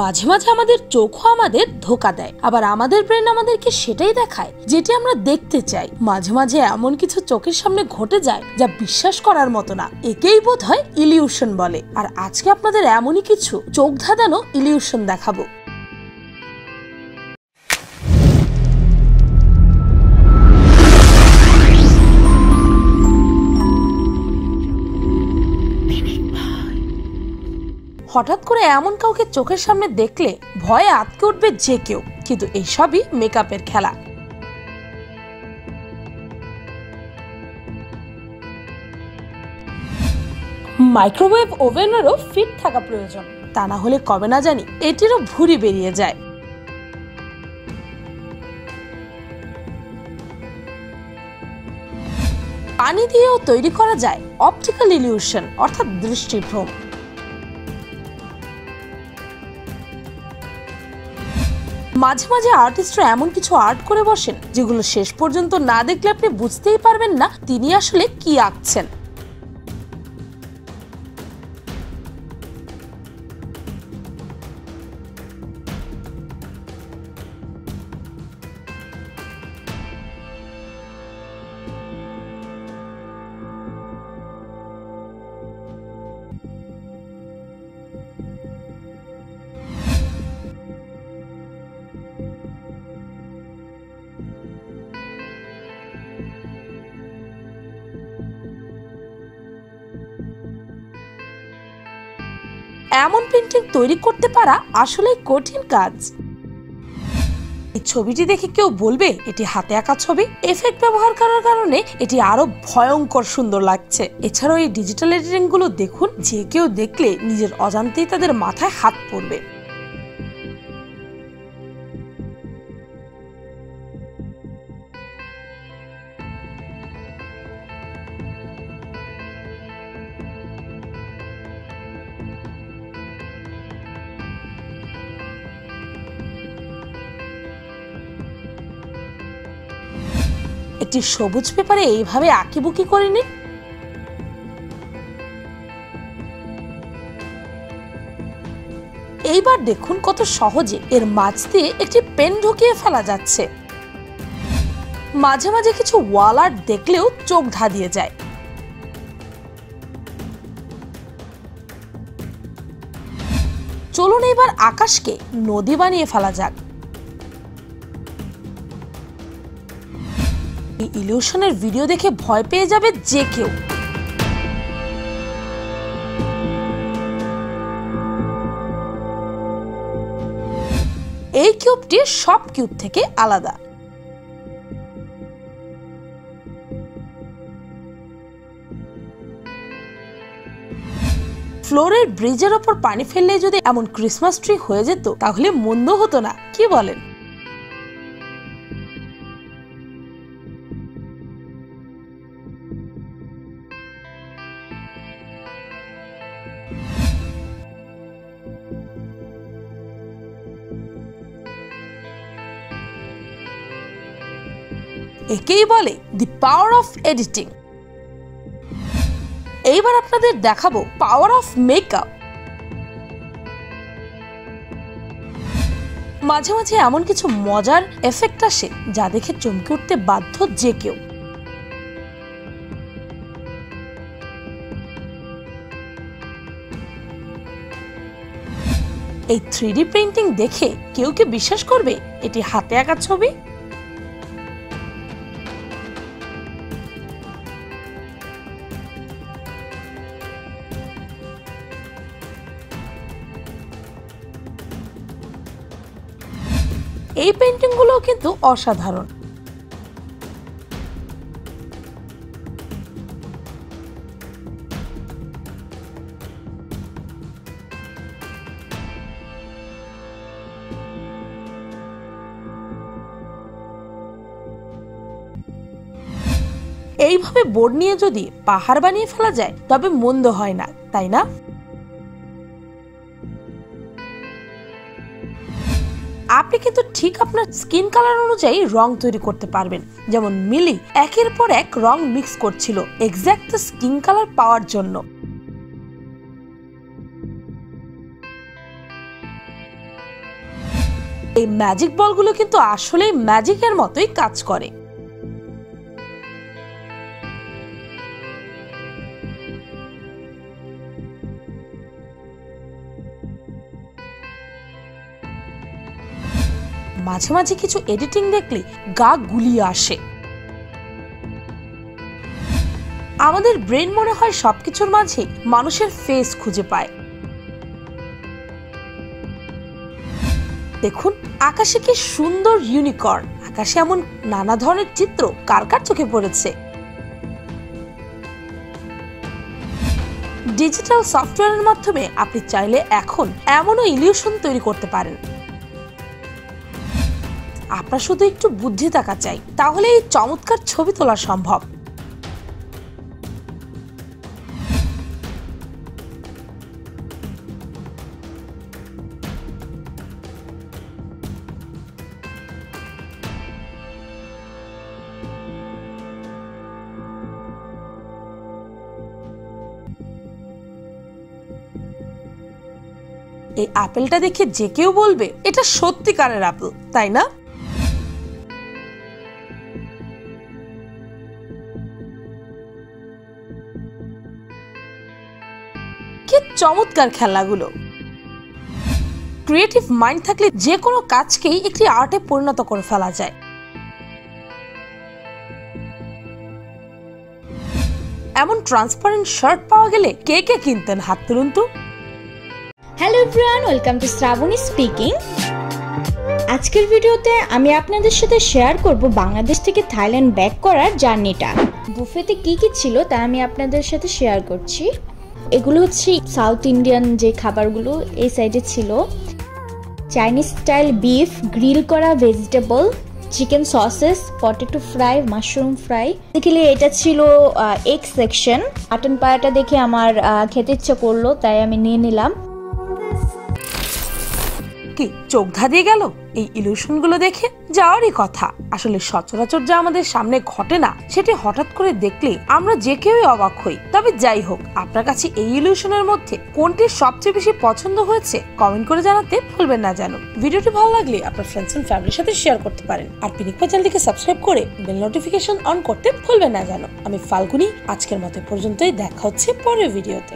মাঝে মাঝে আমাদের চোখও আমাদের ধোঁকা দেয়, আবার আমাদের ব্রেন আমাদেরকে সেটাই দেখায় যেটি আমরা দেখতে চাই। মাঝে মাঝে এমন কিছু চোখের সামনে ঘটে যায় যা বিশ্বাস করার মতো না, একেই বোধহয় ইলিউশন বলে। আর আজকে আপনাদের এমনই কিছু চোখ ধাঁধানো ইলিউশন দেখাবো। হঠাৎ করে এমন কাউকে চোখের সামনে দেখলে ভয়ে আটকে উঠবে যে কেউ, কিন্তু এসবই মেকআপের খেলা। মাইক্রোওয়েভ ওভেনেরও ফিট থাকা প্রয়োজন, তা না হলে কবে না জানি এটিরও ভুঁড়ি বেরিয়ে যায়। পানি দিয়েও তৈরি করা যায় অপটিক্যাল ইলিউশন অর্থাৎ দৃষ্টিভ্রম। মাঝে মাঝে আর্টিস্টরা এমন কিছু আর্ট করে বসেন যেগুলো শেষ পর্যন্ত না দেখলে আপনি বুঝতেই পারবেন না তিনি আসলে কি আঁকছেন। এমন পেইন্টিং তৈরি করতে পারা আসলেই কঠিন কাজ। এই ছবিটি দেখে কেউ বলবে এটি হাতে আঁকা ছবি। এফেক্ট ব্যবহার করার কারণে এটি আরো ভয়ঙ্কর সুন্দর লাগছে। এছাড়াও এই ডিজিটাল এডিটিং গুলো দেখুন, যে কেউ দেখলে নিজের অজান্তেই তাদের মাথায় হাত পড়বে। একটি সবুজ পেপারে এইভাবে আঁকিবুকি করে নিন। এইবার দেখুন কত সহজে এর মাঝ দিয়ে একটি পেন ঢুকিয়ে ফেলা যাচ্ছে। মাঝে মাঝে কিছু ওয়াল আর্ট দেখলেও চোখ ধাঁধিয়ে যায়। চলুন এবার আকাশকে নদী বানিয়ে ফেলা যাক। এই ইলিউশনের ভিডিও দেখে ভয় পেয়ে যাবে যে কেউ। এই কিউবটি সব কিউব থেকে আলাদা। ফ্লোরের ব্রিজের ওপর পানি ফেললে যদি এমন ক্রিসমাস ট্রি হয়ে যেত তাহলে মন্দ হতো না, কি বলেন? একেই বলে দি পাওয়ার অফ এডিটিং। এইবার আপনাদের দেখাবো পাওয়ার অফ মেকআপ। মাঝে মাঝে এমন কিছু মজার এফেক্ট আসে যা দেখে চমকে উঠতে বাধ্য যে কেউ। এই 3D প্রিন্টিং দেখে কেউ কি বিশ্বাস করবে এটি হাতে আঁকা ছবি? এই পেইন্টিং গুলো কিন্তু অসাধারণ। এইভাবে বোর্ড নিয়ে যদি পাহাড় বানিয়ে ফেলা যায় তবে মন্দ হয় না, তাই না? আপনি কিন্তু ঠিক আপনার স্কিন কালার অনুযায়ী রং তৈরি করতে পারবেন। যেমন মিলি একের পর এক রং মিক্স করছিল এক্সাক্ট স্কিন কালার পাওয়ার জন্য। এই ম্যাজিক বলগুলো কিন্তু আসলেই ম্যাজিকের মতোই কাজ করে। মাঝে মাঝে কিছু এডিটিং দেখলে গা গুলিয়ে আসে। আমাদের ব্রেন মনে হয় সবকিছুর মাঝে মানুষের ফেস খুঁজে পায়। দেখুন আকাশে কি সুন্দর ইউনিকর্ন, আকাশে এমন নানা ধরনের চিত্র কার কার চোখে পড়েছে। ডিজিটাল সফটওয়্যারের মাধ্যমে আপনি চাইলে এখন এমনও ইলিউশন তৈরি করতে পারেন। আপনার শুধু একটু বুদ্ধি থাকা চাই, তাহলে এই চমৎকার ছবি তোলা সম্ভব। এই আপেলটা দেখে যে কেউ বলবে এটা সত্যিকারের আপেল, তাই না? কি চমৎকার খেলাগুলো! ক্রিয়েটিভ মাইন্ড থাকলে যে কোনো কাজকেই একটি আর্টে পরিণত করে ফেলা যায়। এমন ট্রান্সপারেন্ট শার্ট পাওয়া গেলে কে কে কিনতেন? হাত তুলুন তো। Hello everyone, welcome to Shrabani speaking. আজকের ভিডিওতে আমি আপনাদের সাথে শেয়ার করব বাংলাদেশ থেকে থাইল্যান্ড ব্যাক করার জার্নিটা। বুফেতে কি কি ছিল তা আমি আপনাদের সাথে শেয়ার করছি। এগুলো হচ্ছে সাউথ ইন্ডিয়ান যে খাবারগুলো এই সাইডে ছিল। চাইনিজ স্টাইল বিফ, গ্রিল করা vegetable, chicken sausages, potato fry, mushroom fry. Basically এটা ছিল এগ সেকশন। মাটন পায়াটা দেখে আমার খেতে ইচ্ছা করলো, তাই আমি নিয়ে নিলাম। কি চোখ ধাঁধিয়ে গেল এই ইলিউশন গুলো দেখে? যাওয়ারই কথা। আসলে সচরাচর যা আমাদের সামনে ঘটে না, সেটি হঠাৎ করে দেখলে আমরা যে কেউই অবাক হই। তবে যাই হোক, আপনার কাছে এই ইলিউশনের মধ্যে কোনটি সবচেয়ে বেশি পছন্দ হয়েছে কমেন্ট করে জানাতে ভুলবেন না যেন। ভিডিওটি ভালো লাগলে আপনার ফ্রেন্ডস এন্ড ফ্যামিলির সাথে শেয়ার করতে পারেন। আর পিনিকপা চ্যানেলটিকে সাবস্ক্রাইব করে বেল নোটিফিকেশন অন করতে ভুলবেন না যেন। আমি ফাল্গুনি, আজকের মতো পর্যন্তই। দেখা হচ্ছে পরের ভিডিওতে।